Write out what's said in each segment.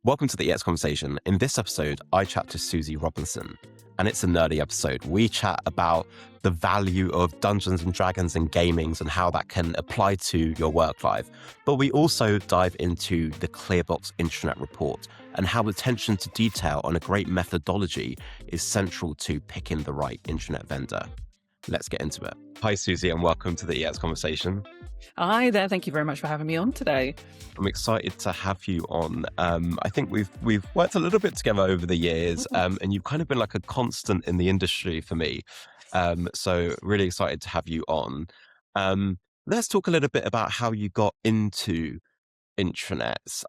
Welcome to the EX Conversation. In this episode, I chat to Suzie Robinson, and it's a nerdy episode. We chat about the value of Dungeons and Dragons and gamings and how that can apply to your work life. But we also dive into the Clearbox intranet report and how attention to detail on a great methodology is central to picking the right intranet vendor. Let's get into it. Hi, Suzie, and welcome to the EX Conversation. Hi there. Thank you very much for having me on today. I'm excited to have you on. I think we've worked a little bit together over the years, and you've kind of been like a constant in the industry for me. So really excited to have you on. Let's talk a little bit about how you got into intranets.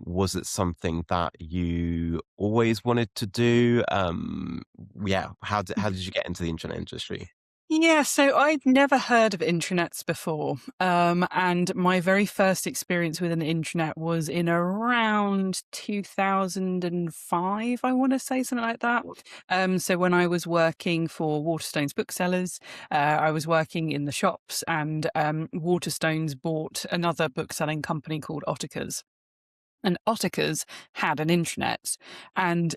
Was it something that you always wanted to do? How did you get into the internet industry? Yeah, so I'd never heard of intranets before. And my very first experience with an intranet was in around 2005, I want to say, something like that. So when I was working for Waterstones booksellers, I was working in the shops, and Waterstones bought another bookselling company called Ottakers. And Ottakers had an intranet, and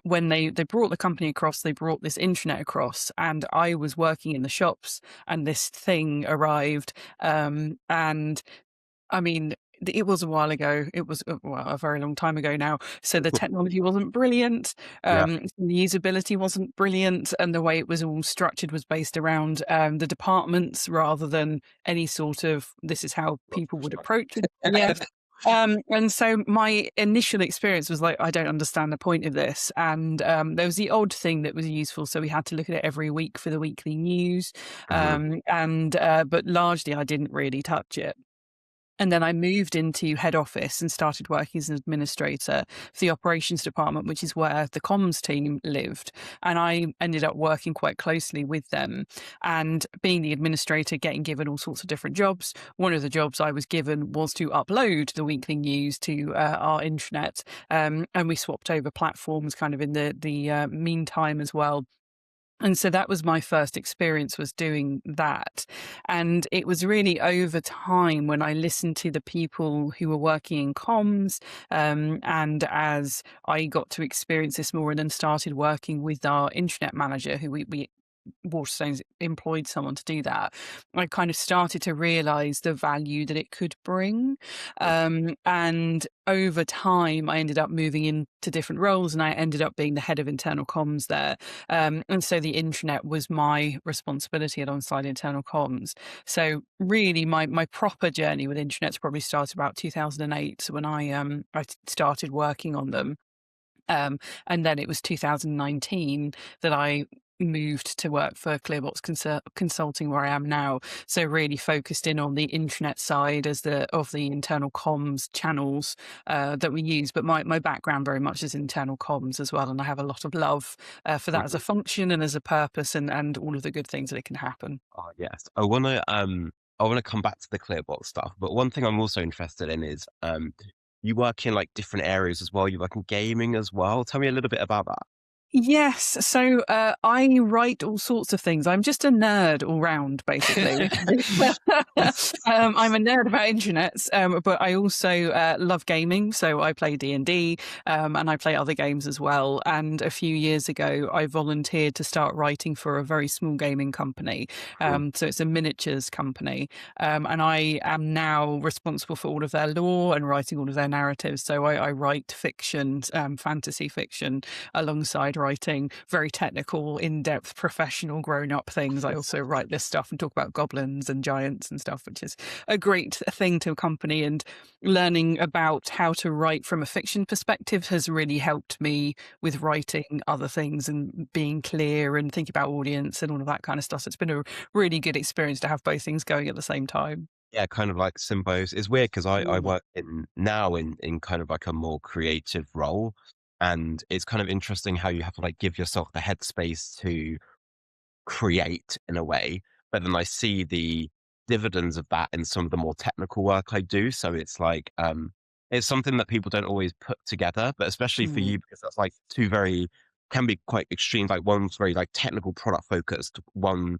when they brought the company across, they brought this intranet across, and I was working in the shops, and this thing arrived, and I mean, it was a while ago. It was a very long time ago now. So the technology wasn't brilliant. The usability wasn't brilliant, and the way it was all structured was based around the departments rather than any sort of this is how people would approach it. Yeah. And so my initial experience was like, I don't understand the point of this. And there was the odd thing that was useful. So we had to look at it every week for the weekly news. But largely I didn't really touch it. And then I moved into head office and started working as an administrator for the operations department, which is where the comms team lived. And I ended up working quite closely with them. And being the administrator, getting given all sorts of different jobs. One of the jobs I was given was to upload the weekly news to our intranet. And we swapped over platforms kind of in the meantime as well. And so that was my first experience, was doing that. And it was really over time when I listened to the people who were working in comms, and as I got to experience this more and then started working with our intranet manager, who we Waterstones employed someone to do that, I kind of started to realise the value that it could bring. And over time, I ended up moving into different roles, and I ended up being the head of internal comms there. And so the intranet was my responsibility alongside internal comms. So really, my proper journey with intranets probably started about 2008 when I started working on them. And then it was 2019 that I moved to work for Clearbox Consulting, where I am now. So really focused in on the intranet side of the internal comms channels that we use. But my background very much is internal comms as well, and I have a lot of love for that as a function and as a purpose, and all of the good things that it can happen. Oh, yes. I wanna come back to the Clearbox stuff, but one thing I'm also interested in is you work in like different areas as well. You work in gaming as well. Tell me a little bit about that. Yes, so I write all sorts of things. I'm just a nerd all round, basically. I'm a nerd about intranets, but I also love gaming. So I play D&D, and I play other games as well. And a few years ago, I volunteered to start writing for a very small gaming company. So it's a miniatures company, and I am now responsible for all of their lore and writing all of their narratives. So I write fiction, fantasy fiction, alongside writing very technical, in-depth, professional, grown-up things. I also write this stuff and talk about goblins and giants and stuff, which is a great thing to accompany. And learning about how to write from a fiction perspective has really helped me with writing other things and being clear and thinking about audience and all of that kind of stuff. So it's been a really good experience to have both things going at the same time. Yeah, kind of like symbos. It's weird because I work in kind of like a more creative role. And it's kind of interesting how you have to like give yourself the headspace to create in a way. But then I see the dividends of that in some of the more technical work I do. So it's like it's something that people don't always put together, but especially for Mm. you, because that's like two very can be quite extreme. Like one's very like technical product focused, one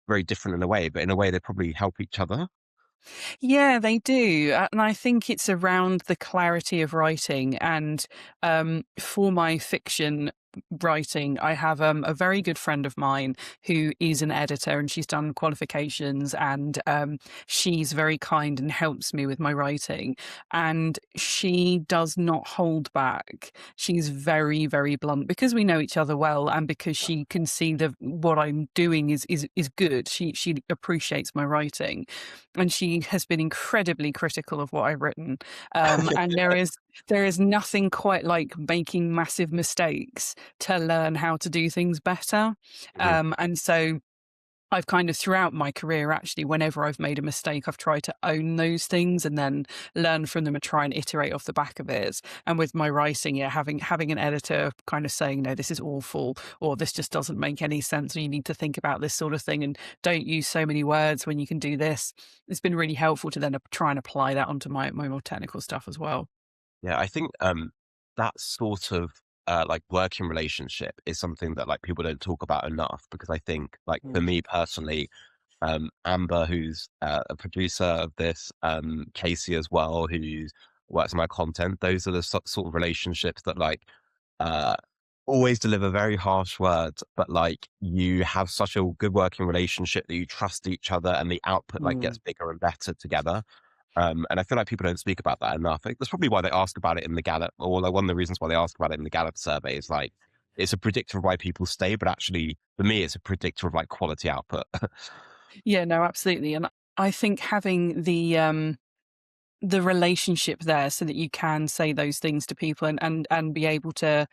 very different in a way, but in a way they probably help each other. Yeah, they do. And I think it's around the clarity of writing. And for my fiction writing, I have a very good friend of mine who is an editor, and she's done qualifications, and she's very kind and helps me with my writing. And she does not hold back. She's very, very blunt because we know each other well, and because she can see the what I'm doing is good. She appreciates my writing, and she has been incredibly critical of what I've written. And there is nothing quite like making massive mistakes to learn how to do things better. Mhm. And so I've kind of throughout my career, actually, whenever I've made a mistake, I've tried to own those things and then learn from them and try and iterate off the back of it. And with my writing, yeah, having an editor kind of saying, no, this is awful, or this just doesn't make any sense, or you need to think about this sort of thing, and don't use so many words when you can do this. It's been really helpful to then try and apply that onto my more technical stuff as well. Yeah, I think that sort of like working relationship is something that like people don't talk about enough, because I think like for Mm. me personally, Amber, who's a producer of this, Casey as well, who works on my content. Those are the sort of relationships that like uh, always deliver very harsh words, but like you have such a good working relationship that you trust each other, and the output like gets Mm. bigger and better together. And I feel like people don't speak about that enough. Like, that's probably why they ask about it in the Gallup, or like one of the reasons why they ask about it in the Gallup survey is like it's a predictor of why people stay, but actually for me, it's a predictor of like quality output. Yeah, no, absolutely. And I think having the relationship there so that you can say those things to people, and be able to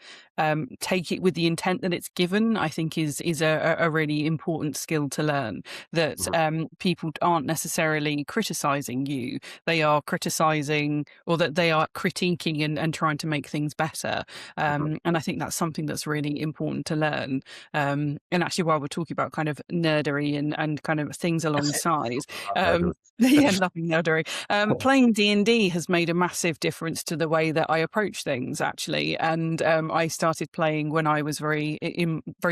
take it with the intent that it's given, I think is a really important skill to learn. That people aren't necessarily criticizing you, they are criticizing, or that they are critiquing and trying to make things better. And I think that's something that's really important to learn. And actually, while we're talking about kind of nerdery and kind of things alongside, yeah, nothing nerdery. Playing D&D has made a massive difference to the way that I approach things, actually. And I started playing when I was very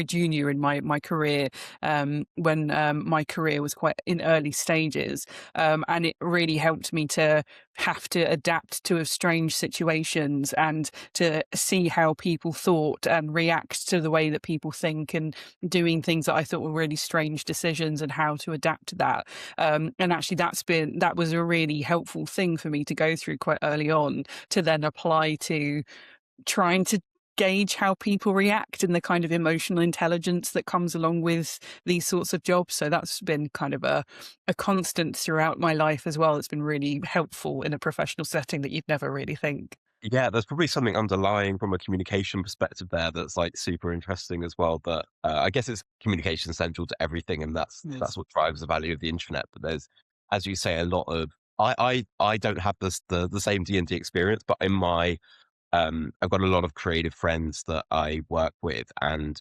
junior in my career, when my career was quite in early stages, and it really helped me to have to adapt to strange situations and to see how people thought and react to the way that people think, and doing things that I thought were really strange decisions, and how to adapt to that. And actually, that was a really helpful thing for me to go through quite early on, to then apply to trying to gauge how people react and the kind of emotional intelligence that comes along with these sorts of jobs. So that's been kind of a constant throughout my life as well. It's been really helpful in a professional setting that you'd never really think. Yeah, there's probably something underlying from a communication perspective there that's like super interesting as well. But I guess it's communication central to everything, and that's Yes. what drives the value of the internet. But there's, as you say, a lot of I don't have the same D&D experience, but in my I've got a lot of creative friends that I work with, and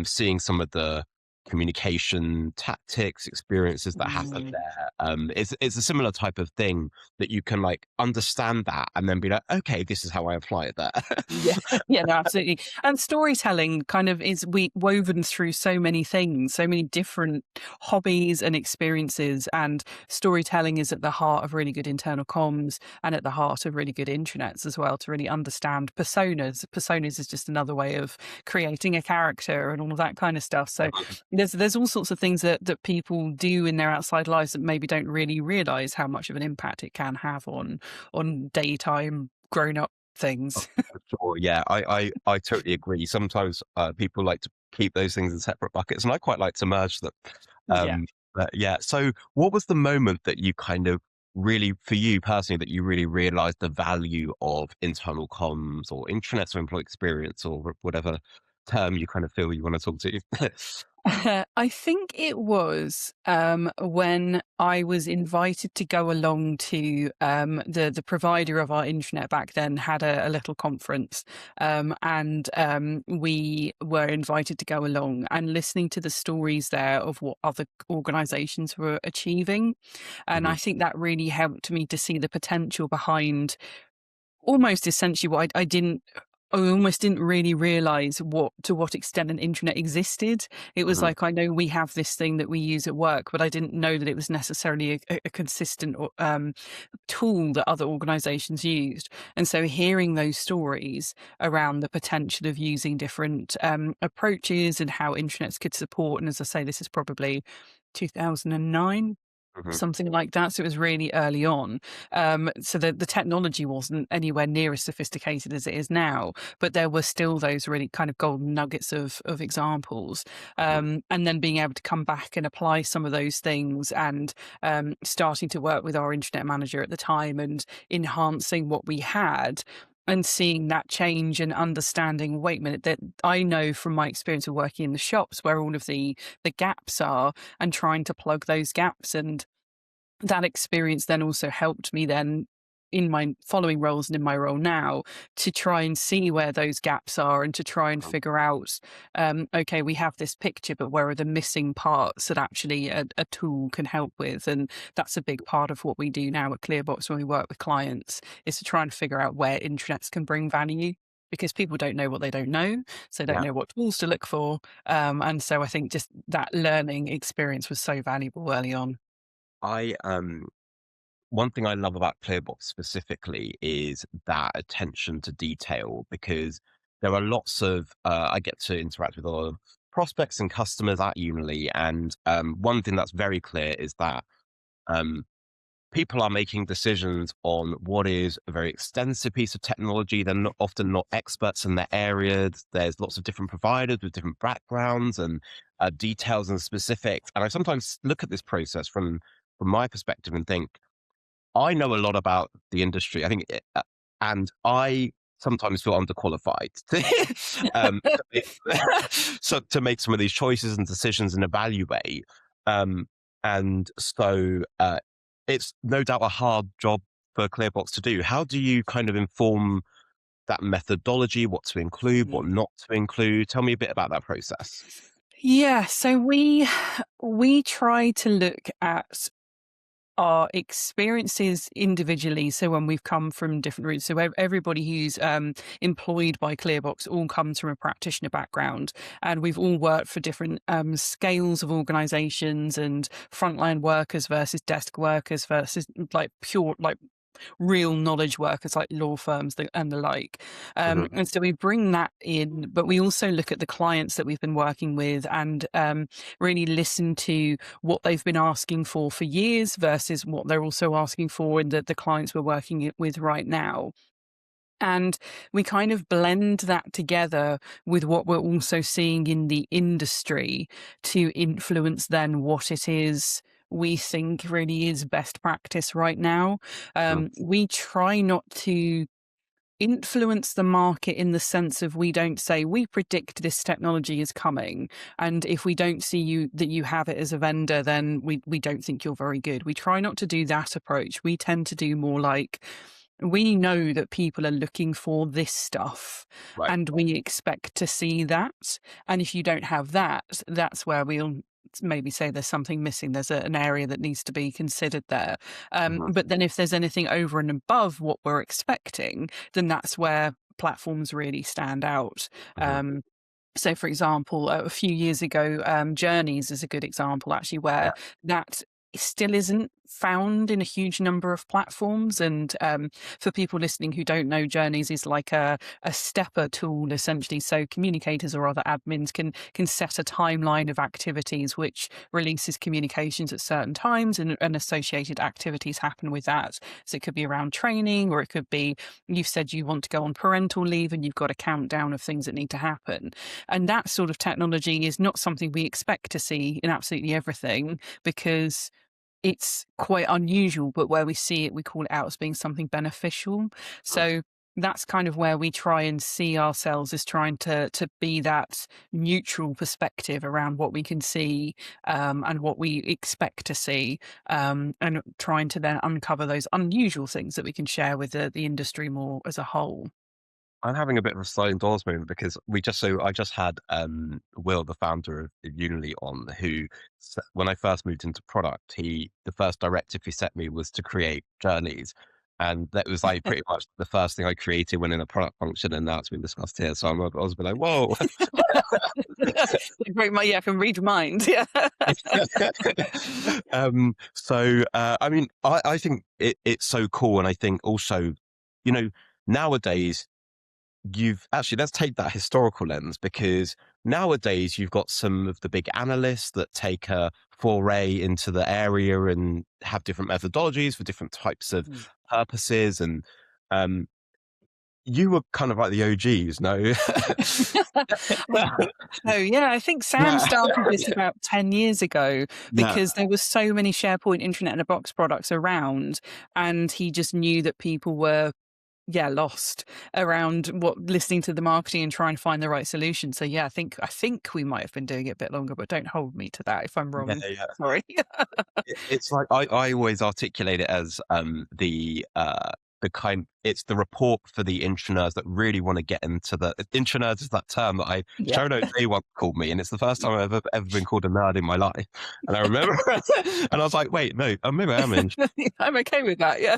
seeing some of the communication tactics, experiences that happen Mm. there. It's a similar type of thing that you can like understand that and then be like, okay, this is how I apply it there. Yeah, yeah, no, absolutely. And storytelling kind of is woven through so many things, so many different hobbies and experiences. And storytelling is at the heart of really good internal comms, and at the heart of really good intranets as well, to really understand personas. Personas is just another way of creating a character and all of that kind of stuff. So there's all sorts of things that people do in their outside lives that maybe don't really realize how much of an impact it can have on daytime grown up things. Sure, yeah, I totally agree. Sometimes people like to keep those things in separate buckets, and I quite like to merge them. Yeah. But yeah, so what was the moment that you kind of really, for you personally, that you really realized the value of internal comms or intranets or employee experience or whatever term you kind of feel you want to talk to? I think it was when I was invited to go along to the provider of our internet back then had a little conference, and we were invited to go along and listening to the stories there of what other organisations were achieving, and Mhm. I think that really helped me to see the potential behind almost essentially what I didn't. I almost didn't really realize to what extent an intranet existed. It was Hmm. like, I know we have this thing that we use at work, but I didn't know that it was necessarily a consistent tool that other organizations used. And so hearing those stories around the potential of using different approaches and how intranets could support, and as I say, this is probably 2009, Hmm. something like that. So it was really early on. So the technology wasn't anywhere near as sophisticated as it is now, but there were still those really kind of golden nuggets of examples. Hmm. And then being able to come back and apply some of those things, and starting to work with our internet manager at the time and enhancing what we had, and seeing that change and understanding, wait a minute, that I know from my experience of working in the shops where all of the gaps are, and trying to plug those gaps. And that experience then also helped me then in my following roles and in my role now, to try and see where those gaps are, and to try and figure out, okay, we have this picture, but where are the missing parts that actually a tool can help with? And that's a big part of what we do now at Clearbox when we work with clients, is to try and figure out where intranets can bring value, because people don't know what they don't know, so they don't Yeah. know what tools to look for. And so I think just that learning experience was so valuable early on. I One thing I love about Clearbox specifically is that attention to detail, because there are lots of I get to interact with a lot of prospects and customers at Unily, and one thing that's very clear is that um, people are making decisions on what is a very extensive piece of technology. They're often not experts in their areas. There's lots of different providers with different backgrounds and details and specifics. And I sometimes look at this process from my perspective and think, I know a lot about the industry. And I sometimes feel underqualified to so to make some of these choices and decisions and evaluate. Um, and so it's no doubt a hard job for Clearbox to do. How do you kind of inform that methodology, what to include, what not to include? Tell me a bit about that process. Yeah, so we try to look at our experiences individually. So when we've come from different routes, so everybody who's employed by Clearbox all comes from a practitioner background, and we've all worked for different scales of organisations, and frontline workers versus desk workers versus like pure like real knowledge workers like law firms and the like. Hmm. And so we bring that in, but we also look at the clients that we've been working with, and really listen to what they've been asking for years versus what they're also asking for in the clients we're working with right now. And we kind of blend that together with what we're also seeing in the industry to influence then what it is we think really is best practice right now. We try not to influence the market in the sense of, we don't say we predict this technology is coming, and if we don't see you that you have it as a vendor, then we don't think you're very good. We try not to do that approach. We tend to do more like, we know that people are looking for this stuff, Right. and we expect to see that. And if you don't have that, that's where we'll maybe say there's something missing. There's an area that needs to be considered there. Hmm. But then if there's anything over and above what we're expecting, then that's where platforms really stand out. Hmm. So, for example, a few years ago, Journeys is a good example, actually, Yeah. where that still isn't found in a huge number of platforms. And for people listening who don't know, Journeys is like a stepper tool, essentially. So communicators or other admins can set a timeline of activities which releases communications at certain times, and associated activities happen with that. So it could be around training, or it could be, you've said you want to go on parental leave and you've got a countdown of things that need to happen. And that sort of technology is not something we expect to see in absolutely everything, because it's quite unusual, but where we see it, we call it out as being something beneficial. So that's kind of where we try and see ourselves, as trying to be that neutral perspective around what we can see, and what we expect to see, and trying to then uncover those unusual things that we can share with the industry more as a whole. I'm having a bit of a sliding doors moment because I just had Will, the founder of Unily, on, who when I first moved into product, the first directive he set me was to create journeys. And that was like pretty much the first thing I created when in a product function, and now it's been discussed here. So I was like, whoa. Great, yeah, I can read your mind. Yeah. I mean, I think it's so cool. And I think also, nowadays, let's take that historical lens, because nowadays you've got some of the big analysts that take a foray into the area and have different methodologies for different types of purposes. And you were kind of like the OGs, no? Oh yeah, I think Sam Yeah. started this about 10 years ago Yeah. because there were so many SharePoint Intranet in a Box products around, and he just knew that people were lost around listening to the marketing and trying to find the right solution. So yeah, I think we might have been doing it a bit longer, but don't hold me to that if I'm Yeah, wrong. yeah. Sorry. It's like I always articulate it as the kind it's the report for the intranerds that really want to get into the intranerds is that term that Yeah. Show Notes Day once called me, and it's the first time I've ever been called a nerd in my life. And I remember and I was like, wait, no, maybe I am in. I'm okay with that. Yeah.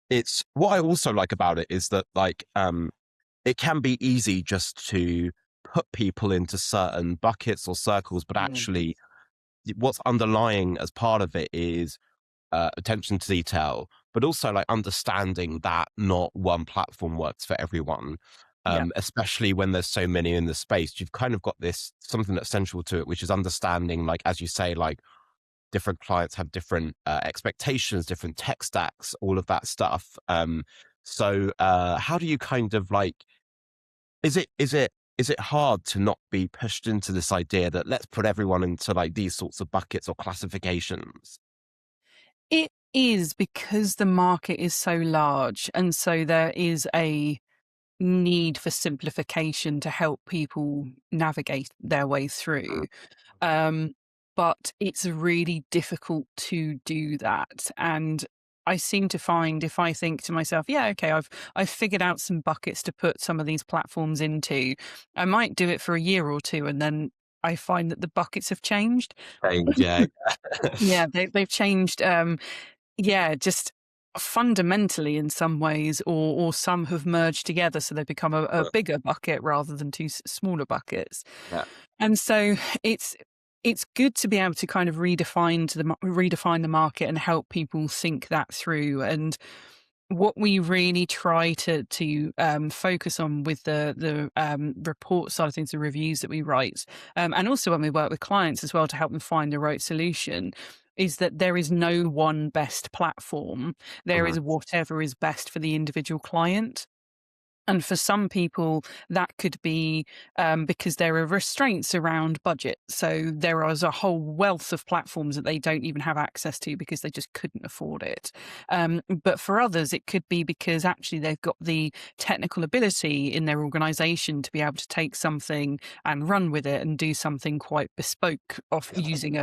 It's what I also like about it is that it can be easy just to put people into certain buckets or circles, but actually what's underlying as part of it is attention to detail, but also like understanding that not one platform works for everyone. Yeah. Especially when there's so many in the space, you've kind of got this something that's central to it, which is understanding, like, as you say, like different clients have different expectations, different tech stacks, all of that stuff. How do you kind of like, is it hard to not be pushed into this idea that let's put everyone into like these sorts of buckets or classifications? It is, because the market is so large, and so there is a need for simplification to help people navigate their way through. Um, but it's really difficult to do that. And I seem to find, if I think to myself, yeah, okay, I've figured out some buckets to put some of these platforms into, I might do it for a year or two, and then I find that the buckets have changed. Change, yeah. Yeah, they've changed. Yeah, just fundamentally in some ways, or some have merged together, so they become a bigger bucket rather than two smaller buckets. Yeah. And so it's it's good to be able to kind of redefine the market and help people think that through. And what we really try to focus on with the report side of things, the reviews that we write, and also when we work with clients as well to help them find the right solution, is that there is no one best platform. There Mhm. is whatever is best for the individual client. And for some people, that could be because there are restraints around budget. So there is a whole wealth of platforms that they don't even have access to because they just couldn't afford it. But for others, it could be because actually they've got the technical ability in their organization to be able to take something and run with it and do something quite bespoke of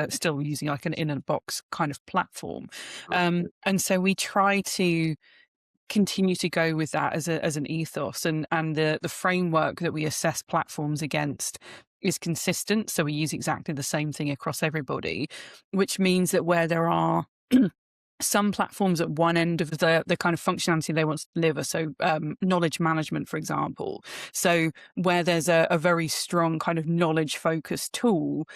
still using like an in a box kind of platform. And so we try to continue to go with that as an ethos, and the framework that we assess platforms against is consistent, so we use exactly the same thing across everybody, which means that where there are some platforms at one end of the kind of functionality they want to deliver, so knowledge management, for example, so where there's a very strong kind of knowledge focused tool,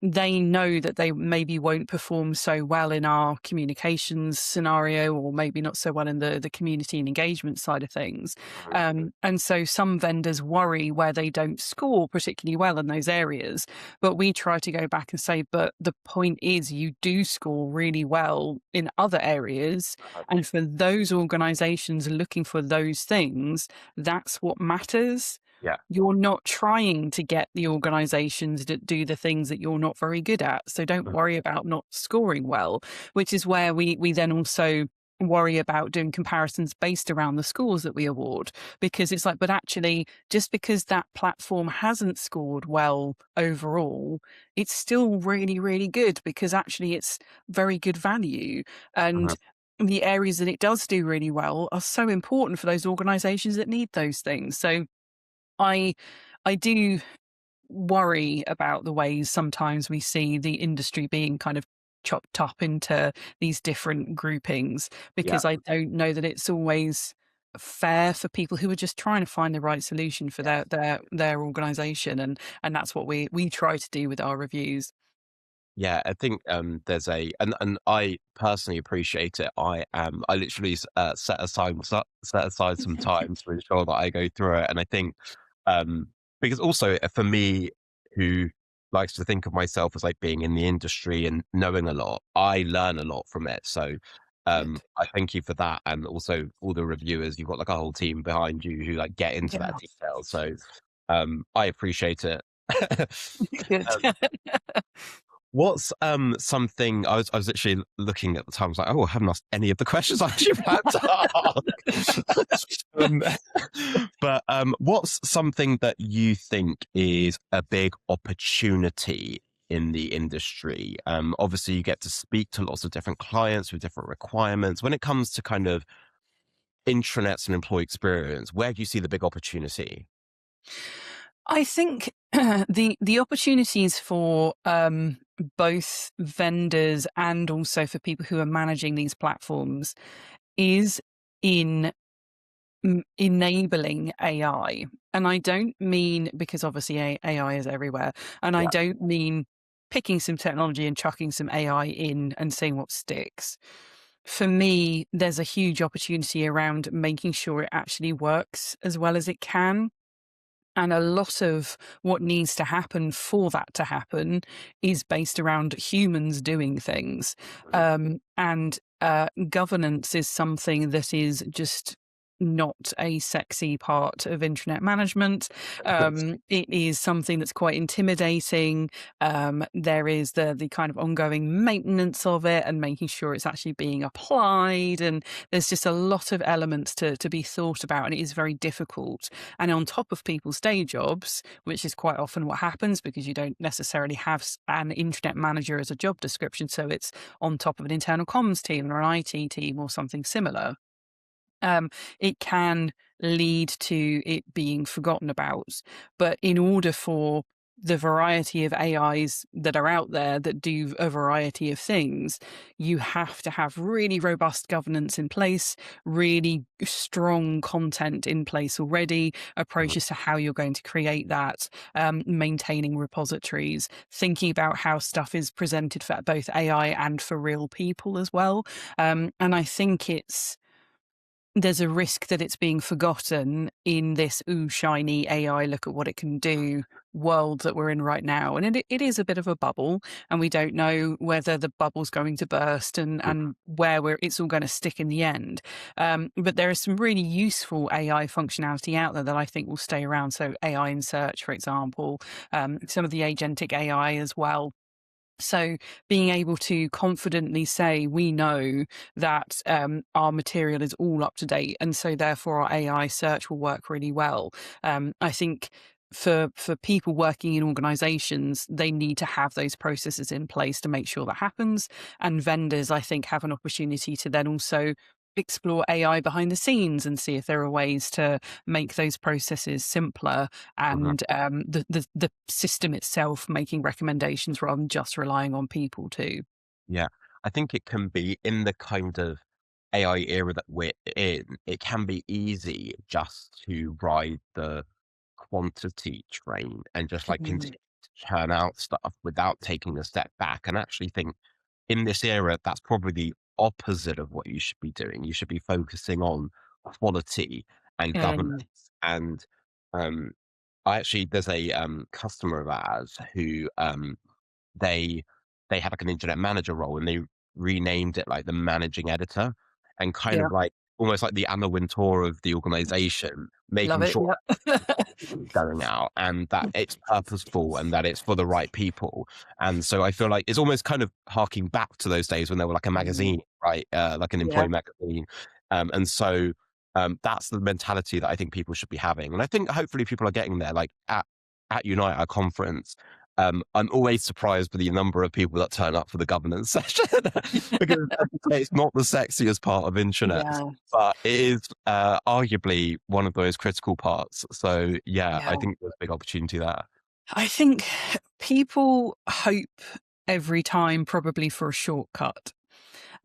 they know that they maybe won't perform so well in our communications scenario, or maybe not so well in the community and engagement side of things. And so some vendors worry where they don't score particularly well in those areas. But we try to go back and say, but the point is, you do score really well in other areas. And for those organizations looking for those things, that's what matters. Yeah. You're not trying to get the organizations that do the things that you're not very good at. So don't worry about not scoring well, which is where we then also worry about doing comparisons based around the scores that we award. Because it's like, but actually, just because that platform hasn't scored well overall, it's still really, really good, because actually it's very good value. And the areas that it does do really well are so important for those organizations that need those things. So I I do worry about the ways sometimes we see the industry being kind of chopped up into these different groupings, Yeah. because I don't know that it's always fair for people who are just trying to find the right solution for their organization, and that's what we try to do with our reviews. Yeah, I think there's and I personally appreciate it. I literally set aside some time to ensure that I go through it, and I think because also for me, who likes to think of myself as like being in the industry and knowing a lot, I learn a lot from it. So Good. I thank you for that, and also all the reviewers. You've got like a whole team behind you who like get into that Yeah. detail. So I appreciate it. Good. Um, What's something I was actually looking at the time, I was like, oh, I haven't asked any of the questions I actually planned to ask. But what's something that you think is a big opportunity in the industry? Obviously, you get to speak to lots of different clients with different requirements. When it comes to kind of intranets and employee experience, where do you see the big opportunity? I think the opportunities for both vendors and also for people who are managing these platforms is in enabling AI. And I don't mean, because obviously AI is everywhere, and I Yeah. don't mean picking some technology and chucking some AI in and seeing what sticks. For me, there's a huge opportunity around making sure it actually works as well as it can. And a lot of what needs to happen for that to happen is based around humans doing things. And governance is something that is just not a sexy part of intranet management. It is something that's quite intimidating. There is the kind of ongoing maintenance of it and making sure it's actually being applied. And there's just a lot of elements to be thought about, and it is very difficult. And on top of people's day jobs, which is quite often what happens because you don't necessarily have an internet manager as a job description. So it's on top of an internal comms team or an IT team or something similar. It can lead to it being forgotten about. But in order for the variety of AIs that are out there that do a variety of things, you have to have really robust governance in place, really strong content in place already, approaches to how you're going to create that, maintaining repositories, thinking about how stuff is presented for both AI and for real people as well. And I think there's a risk that it's being forgotten in this ooh shiny AI, look at what it can do world that we're in right now. And it is a bit of a bubble, and we don't know whether the bubble's going to burst and where it's all going to stick in the end. But there is some really useful AI functionality out there that I think will stay around. So AI in search, for example, some of the agentic AI as well. So being able to confidently say, we know that our material is all up to date, and so therefore our AI search will work really well. I think for people working in organizations, they need to have those processes in place to make sure that happens. And vendors, I think, have an opportunity to then also explore AI behind the scenes and see if there are ways to make those processes simpler, Mhm. and the system itself making recommendations rather than just relying on people too. Yeah, I think it can be in the kind of AI era that we're in, it can be easy just to ride the quantity train and just like Mm. continue to churn out stuff without taking a step back. And actually think in this era, that's probably the opposite of what you should be doing. You should be focusing on quality and governance. Mm. And um, there's a customer of ours who they they had like an internet manager role and they renamed it like the managing editor and kind Yeah, of like almost like the Anna Wintour of the organization, love making it. sure Yeah. going out and that it's purposeful and that it's for the right people. And so I feel like it's almost kind of harking back to those days when they were like a Mm. magazine, right? Like an Yeah. employee magazine. And so that's the mentality that I think people should be having. And I think hopefully people are getting there, like at Unite, our conference. I'm always surprised by the number of people that turn up for the governance session because as you say, it's not the sexiest part of intranet, Yeah. but it is arguably one of those critical parts. So yeah, Yeah. I think there's a big opportunity there. I think people hope every time, probably for a shortcut.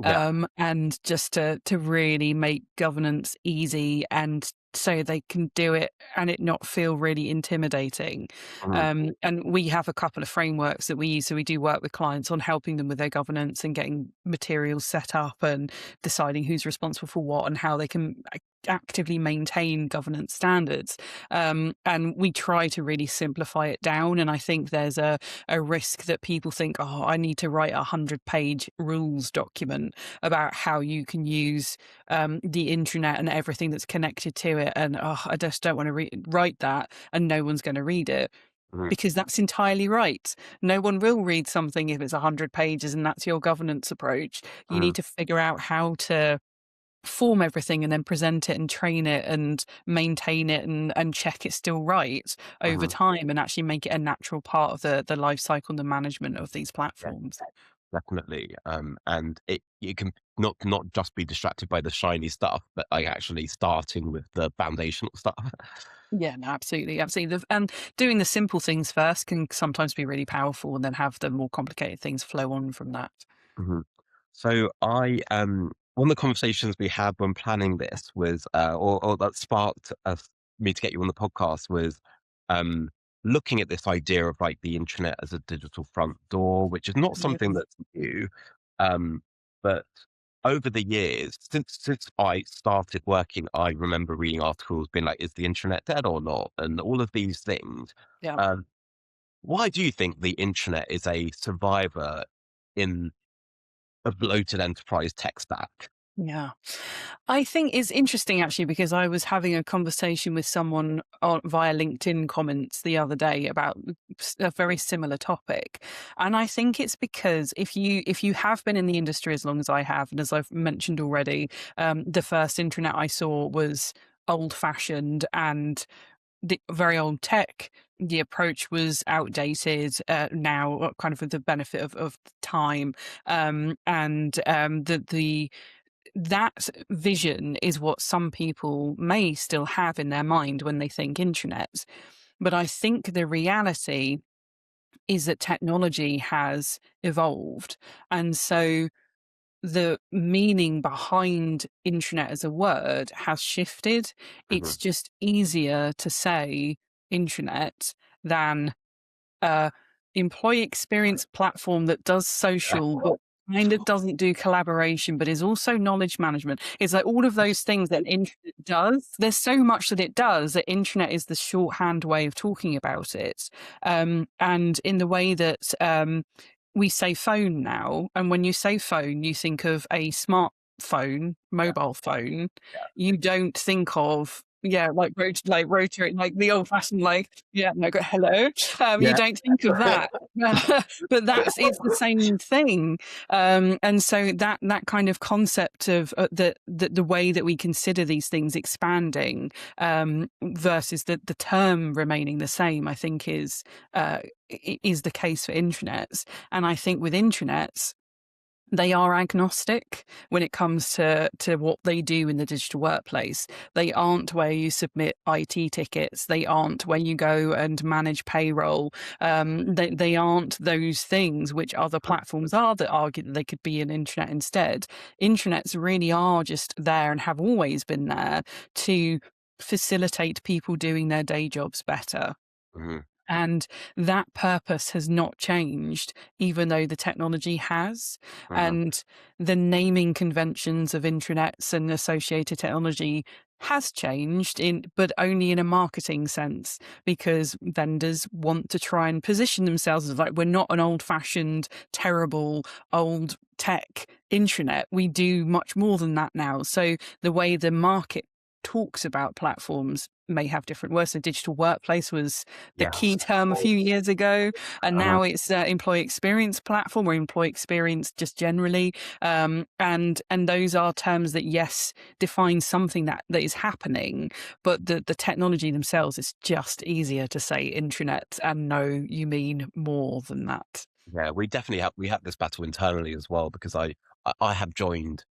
Yeah. And just to really make governance easy and so they can do it and it not feel really intimidating. Mhm. And we have a couple of frameworks that we use. So we do work with clients on helping them with their governance and getting materials set up and deciding who's responsible for what and how they can actively maintain governance standards. And we try to really simplify it down. And I think there's a risk that people think, oh, I need to write a 100-page rules document about how you can use the intranet and everything that's connected to it. And oh, I just don't want to write that, and no one's going to read it. Mhm. Because that's entirely right. No one will read something if it's 100 pages and that's your governance approach. You Mhm. need to figure out how to form everything and then present it and train it and maintain it and check it's still right over Mhm. time and actually make it a natural part of the life cycle and the management of these Yeah, platforms. definitely. And you can not just be distracted by the shiny stuff, but like actually starting with the foundational stuff. Yeah, no, absolutely, absolutely. And doing the simple things first can sometimes be really powerful, and then have the more complicated things flow on from that. Mhm. So one of the conversations we had when planning this was, or that sparked us, me to get you on the podcast was, um, looking at this idea of like the internet as a digital front door, which is not Yeah, something that's new, um, but over the years since I started working, I remember reading articles being like, "Is the internet dead or not?" and all of these things. yeah. Um, why do you think the internet is a survivor in a bloated enterprise tech stack? Yeah. I think it's interesting actually because I was having a conversation with someone via LinkedIn comments the other day about a very similar topic. And I think it's because if you have been in the industry as long as I have, and as I've mentioned already, the first internet I saw was old fashioned and the very old tech. The approach was outdated now, kind of with the benefit of time, and the that vision is what some people may still have in their mind when they think intranet. But I think the reality is that technology has evolved. And so the meaning behind intranet as a word has shifted. Mhm. It's just easier to say intranet than uh, employee experience platform that does social, but kind of doesn't do collaboration, but is also knowledge management. It's like all of those things that intranet does. There's so much that it does that intranet is the shorthand way of talking about it. And in the way that we say phone now, and when you say phone, you think of a smartphone, Yeah, mobile phone. yeah. You don't think of like rotary, like the old fashioned, like no, go hello. You Yeah. don't think of that, but it's the same thing. And so that kind of concept of the way that we consider these things expanding versus the term remaining the same, I think is the case for intranets. And I think with intranets, they are agnostic when it comes to what they do in the digital workplace. They aren't where you submit IT tickets. They aren't where you go and manage payroll. They aren't those things which other platforms are that argue that they could be an intranet instead. Intranets really are just there and have always been there to facilitate people doing their day jobs better. Mhm. And that purpose has not changed, even though the technology has. Mhm. And the naming conventions of intranets and associated technology has changed but only in a marketing sense, because vendors want to try and position themselves as like, we're not an old fashioned, terrible, old tech intranet. We do much more than that now. So the way the market talks about platforms may have different words. So digital workplace was the key Yes. term a few years ago, and Uh-huh. now it's employee experience platform or employee experience just generally. And those are terms that yes define something that is happening, but the technology themselves is just easier to say intranet and know you mean more than that. Yeah, we have this battle internally as well because I have joined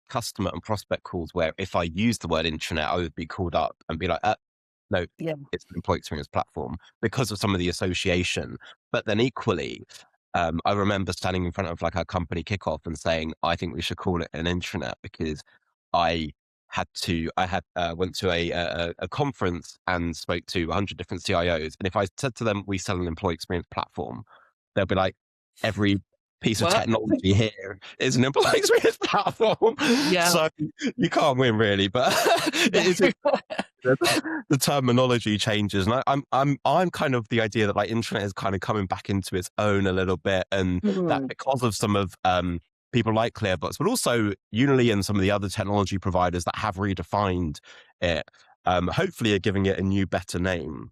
customer and prospect calls where if I use the word intranet, I would be called up and be like, no, Yeah. it's an employee experience platform because of some of the association. But then equally, I remember standing in front of like a company kickoff and saying, I think we should call it an intranet because I went to a conference and spoke to 100 different CIOs. And if I said to them, we sell an employee experience platform, they'll be like, every piece of What? technology here is an employee experience platform. Yeah. So you can't win really, but it is the terminology changes, and I'm kind of the idea that like internet is kind of coming back into its own a little bit, and that Mm. because of some of people like Clearbox, but also Unily and some of the other technology providers that have redefined it, hopefully are giving it a new, better name.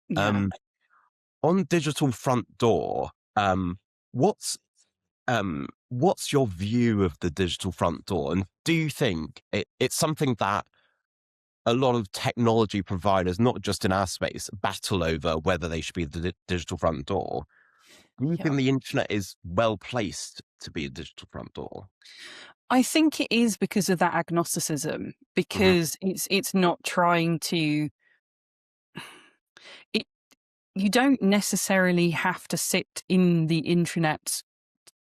Yeah. Um, on Digital Front Door, what's what's your view of the digital front door, and do you think it's something that a lot of technology providers, not just in our space, battle over whether they should be the digital front door? Do you Yeah. think the internet is well placed to be a digital front door? I think it is because of that agnosticism, Hmm. because it's not trying to it you don't necessarily have to sit in the intranet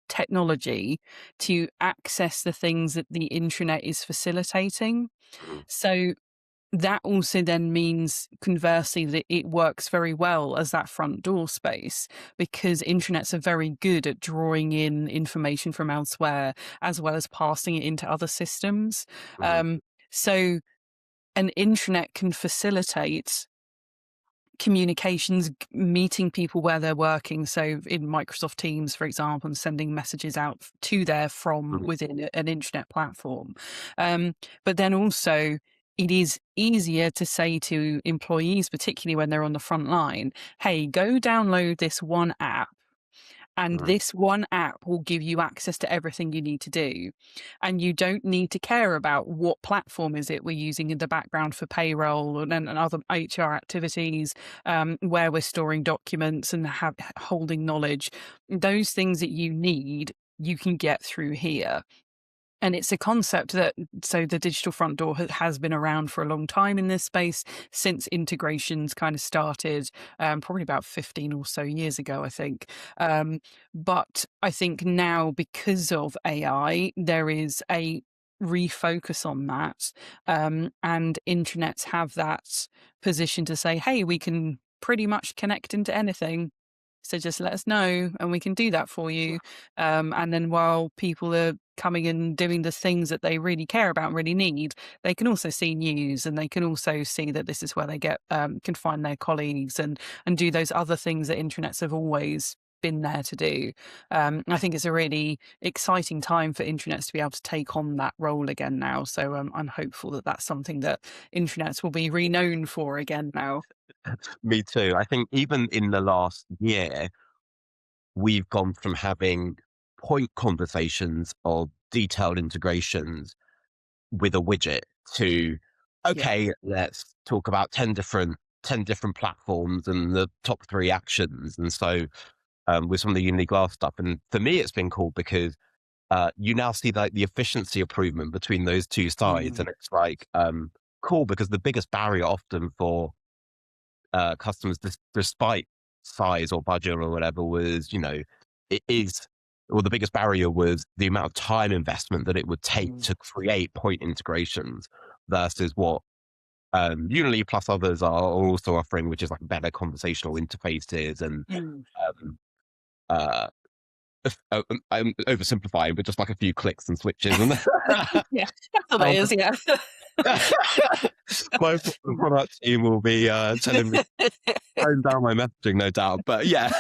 technology to access the things that the intranet is facilitating. Hmm. So that also then means, conversely, that it works very well as that front door space, because intranets are very good at drawing in information from elsewhere as well as passing it into other systems. Hmm. Um, so an intranet can facilitate communications, meeting people where they're working. So in Microsoft Teams, for example, and sending messages out to there from Hmm. within an internet platform. But then also, it is easier to say to employees, particularly when they're on the front line, hey, go download this one app, and Hmm. this one app will give you access to everything you need to do. And you don't need to care about what platform is it we're using in the background for payroll and other HR activities, where we're storing documents and holding knowledge. Those things that you need, you can get through here. And it's a concept that, so the digital front door has been around for a long time in this space, since integrations kind of started, probably about 15 or so years ago, I think. But I think now, because of AI, there is a refocus on that. And intranets have that position to say, hey, we can pretty much connect into anything. So just let us know and we can do that for you. And then while people are coming and doing the things that they really care about and really need, they can also see news, and they can also see that this is where they get can find their colleagues and do those other things that intranets have always been there to do. I think it's a really exciting time for intranets to be able to take on that role again now. So I'm hopeful that that's something that intranets will be renowned for again now. Me too. I think even in the last year, we've gone from having point conversations of detailed integrations with a widget to, Yeah. okay, let's talk about 10 different platforms and the top three actions. And so with some of the Unity Glass stuff. And for me, it's been cool because you now see like the efficiency improvement between those two sides. Mm. And it's like cool because the biggest barrier often for customers, despite size or budget or whatever, was, it is, or the biggest barrier was the amount of time investment that it would take Mm. to create point integrations versus what Unity plus others are also offering, which is like better conversational interfaces and Mm. um, uh, I'm oversimplifying, but just like a few clicks and switches. And Yeah, that's what that um, is, yeah. my product team will be telling me tone down my messaging, no doubt. But yeah,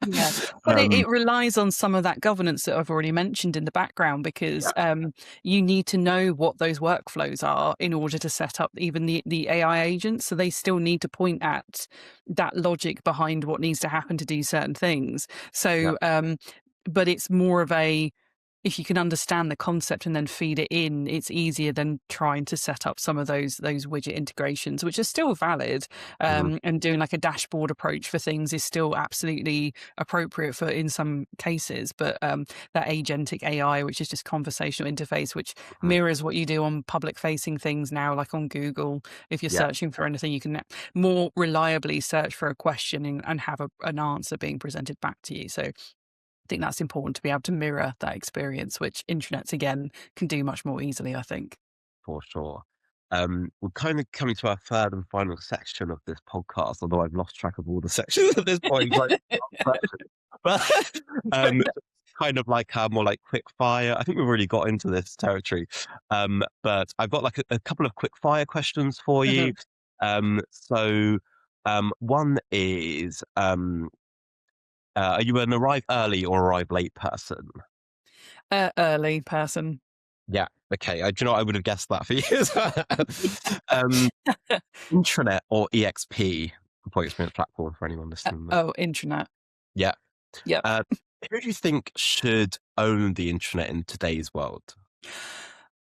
Yeah, but um, it relies on some of that governance that I've already mentioned in the background, because yeah, you need to know what those workflows are in order to set up even the AI agents. So they still need to point at that logic behind what needs to happen to do certain things. yeah, So, but it's more of a, if you can understand the concept and then feed it in, it's easier than trying to set up some of those widget integrations, which are still valid. mhm, And doing like a dashboard approach for things is still absolutely appropriate for in some cases. But that agentic AI, which is just conversational interface, which mhm, mirrors what you do on public facing things now, like on Google. If you're yeah, searching for anything, you can more reliably search for a question and have an answer being presented back to you. So think that's important to be able to mirror that experience, which intranets again can do much more easily, I think. For sure. We're kind of coming to our third and final section of this podcast, although I've lost track of all the sections at this point. But kind of like more like quick fire. I think we've already got into this territory. But I've got like a couple of quick fire questions for you. Mhm. So one is, are you an arrive early or arrive late person? Early person. Yeah. Okay. Do you know what? I would have guessed that for you. um, intranet or EXP, employee experience platform for anyone listening. Oh, intranet. Yeah. Yep. Uh, who do you think should own the internet in today's world?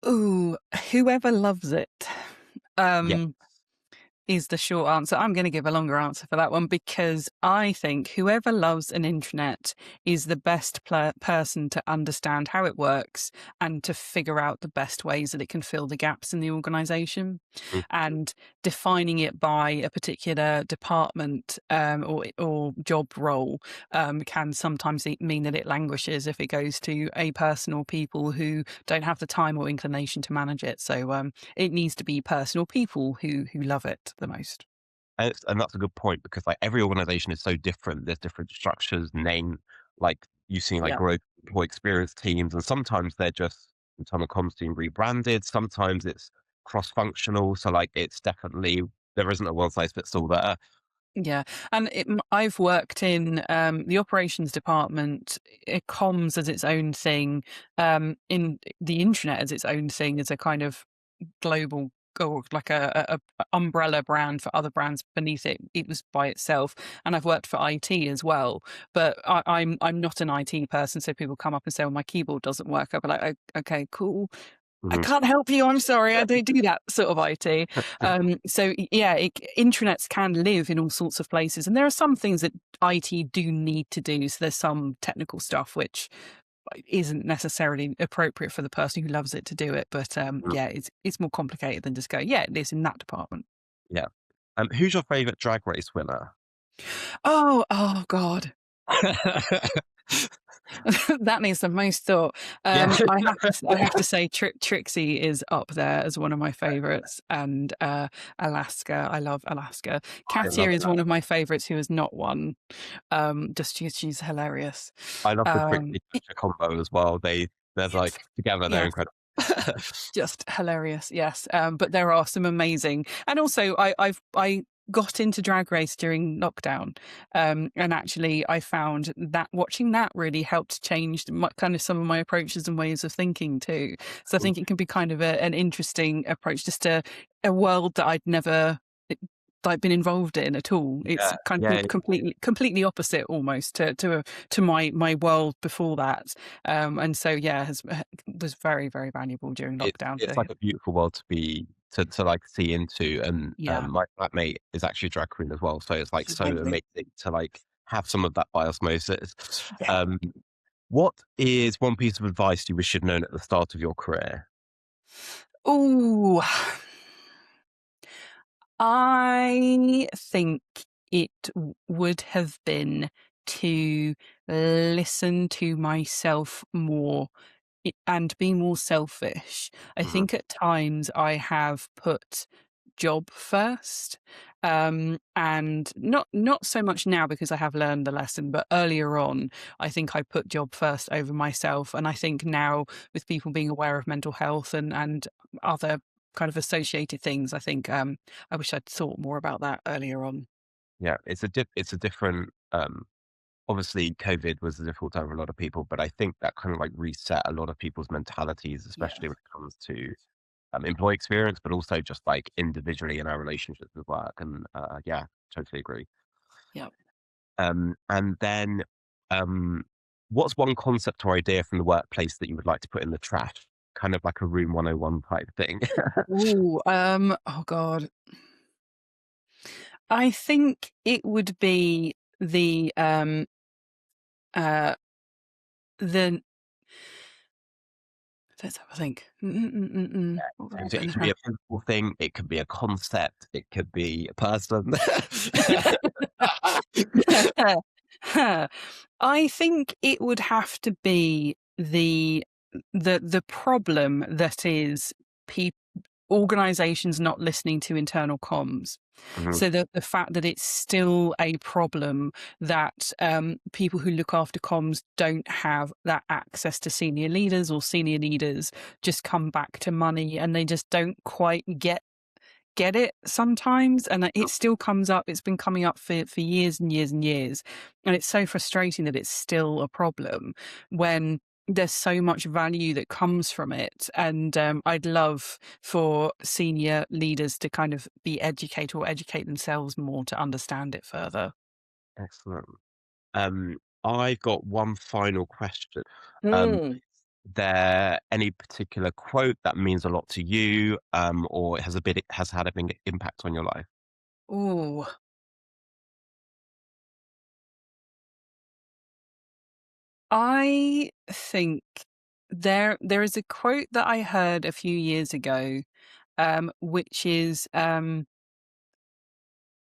Ooh, whoever loves it. Yeah. Is the short answer. I'm going to give a longer answer for that one because I think whoever loves an intranet is the best person to understand how it works and to figure out the best ways that it can fill the gaps in the organization. Mm. And defining it by a particular department or job role can sometimes mean that it languishes if it goes to a person or people who don't have the time or inclination to manage it. So it needs to be personal people who love it the most. And that's a good point because like every organization is so different. There's different structures, name, like you've seen like Yeah. growth employee experience teams, and sometimes they're just internal comms team rebranded. Sometimes it's cross functional. So like it's definitely there isn't a one size fits all there. Yeah, and I've worked in the operations department. Comms as its own thing, in the intranet as its own thing, as a kind of global or like a umbrella brand for other brands beneath it. It was by itself, and I've worked for IT as well. But I'm not an IT person, so people come up and say, "Well, my keyboard doesn't work." I'll be like, "Okay, cool. I Mhm. can't help you. I'm sorry. I don't do that sort of IT." Yeah, intranets can live in all sorts of places, and there are some things that IT do need to do. So there's some technical stuff which isn't necessarily appropriate for the person who loves it to do it. But yeah, it's more complicated than just go, yeah, it is in that department. Yeah. Who's your favorite drag race winner? Oh God. That needs the most thought. Yeah. I have to say, Trixie is up there as one of my favourites, and Alaska. I love Alaska. I love Katia is that. one of my favourites who has not won. Just she's hilarious. I love the Um, Trixie Thatcher combo as well. They're like together, they're yes, incredible. just hilarious. Yes, but there are some amazing, and also I got into Drag Race during lockdown, and actually I found that watching that really helped change kind of some of my approaches and ways of thinking too. So I think it can be kind of an interesting approach, just a world that I'd never like been involved in at all. It's Yeah, kind yeah, of completely opposite almost to my world before that. And so yeah, was very very valuable during lockdown. it's like a beautiful world to be to like see into. And Yeah, my flatmate is actually a drag queen as well, so it's like it's so amazing. amazing to like have some of that by osmosis. Yeah. Um, what is one piece of advice you wish you'd known at the start of your career? Oh, I think it would have been to listen to myself more and be more selfish. I Mhm. think at times I have put job first, and not so much now because I have learned the lesson, but earlier on, I think I put job first over myself. And I think now, with people being aware of mental health and other kind of associated things, I think I wish I'd thought more about that earlier on. Yeah, it's a different. Obviously, COVID was a difficult time for a lot of people, but I think that kind of like reset a lot of people's mentalities, Yeah, especially when it comes to employee experience, but also just like individually in our relationships with work. And yeah, totally agree. yeah. And then, um, what's one concept or idea from the workplace that you would like to put in the trash? Kind of like a room 101 type thing. Oh, oh God. I think it would be uh the let's have a think. What would I So put in it the can be trash? a physical thing, it could be a concept, it could be a person. I think it would have to be the problem that is people organizations not listening to internal comms. Hmm. So the fact that it's still a problem that people who look after comms don't have that access to senior leaders, or senior leaders just come back to money and they just don't quite get it sometimes, and it still comes up. It's been coming up for years and years and years, and it's so frustrating that it's still a problem when there's so much value that comes from it. And I'd love for senior leaders to kind of be educated or educate themselves more to understand it further. Excellent. Um, I've got one final question. Um, Mm. there any particular quote that means a lot to you, or has had a big impact on your life? Ooh, I think there is a quote that I heard a few years ago, which is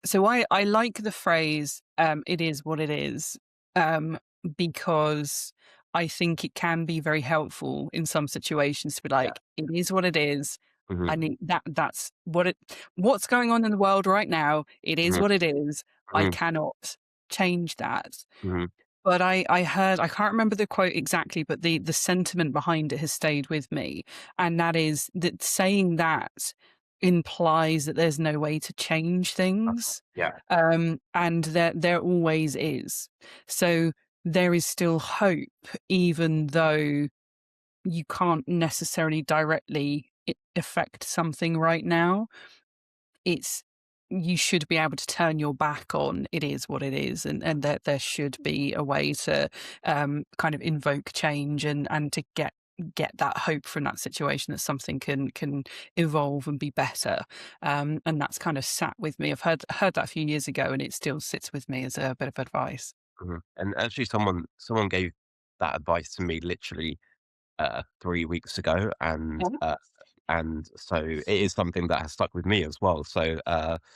so I like the phrase, "It is what it is," um, because I think it can be very helpful in some situations to be Yeah. like, "It is what it is. Hmm. I need that's what's going on in the world right now. It is Hmm. what it is. I Hmm. cannot change that." Hmm. But I heard, I can't remember the quote exactly, but the sentiment behind it has stayed with me, and that is that saying that implies that there's no way to change things, Yeah. and there always is. So there is still hope, even though you can't necessarily directly affect something right now. It's You should be able to turn your back on it is what it is, and that there should be a way to kind of invoke change, and to get that hope from that situation that something can evolve and be better. And that's kind of sat with me. I've heard that a few years ago, and it still sits with me as a bit of advice. Mhm. And actually, someone gave that advice to me literally 3 weeks ago, Yeah. and so it is something that has stuck with me as well. So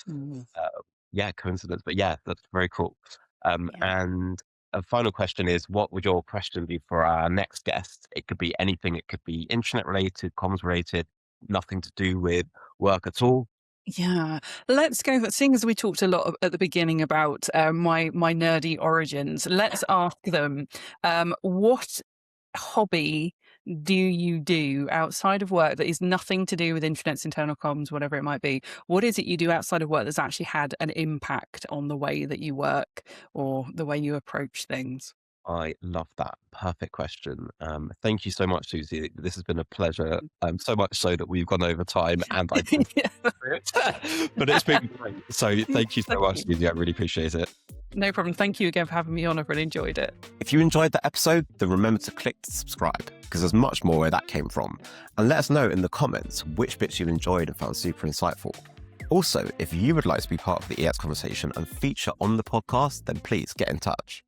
Mm, uh, yeah, coincidence, but yeah, that's very cool. yeah. And a final question is, what would your question be for our next guest? It could be anything. It could be internet related, comms related, nothing to do with work at all. Yeah, let's go. Seeing as we talked a lot at the beginning about my nerdy origins, let's ask them, what hobby do you do outside of work that is nothing to do with internet's internal comms, whatever it might be? What is it you do outside of work that's actually had an impact on the way that you work or the way you approach things? I love that. Perfect question. Thank you so much, Susie. This has been a pleasure. So much so that we've gone over time and I did it. But it's been great. So thank you so Thank much, you. Susie. I really appreciate it. No problem. Thank you again for having me on. I've really enjoyed it. If you enjoyed the episode, then remember to click to subscribe because there's much more where that came from. And let us know in the comments which bits you enjoyed and found super insightful. Also, if you would like to be part of the EX conversation and feature on the podcast, then please get in touch.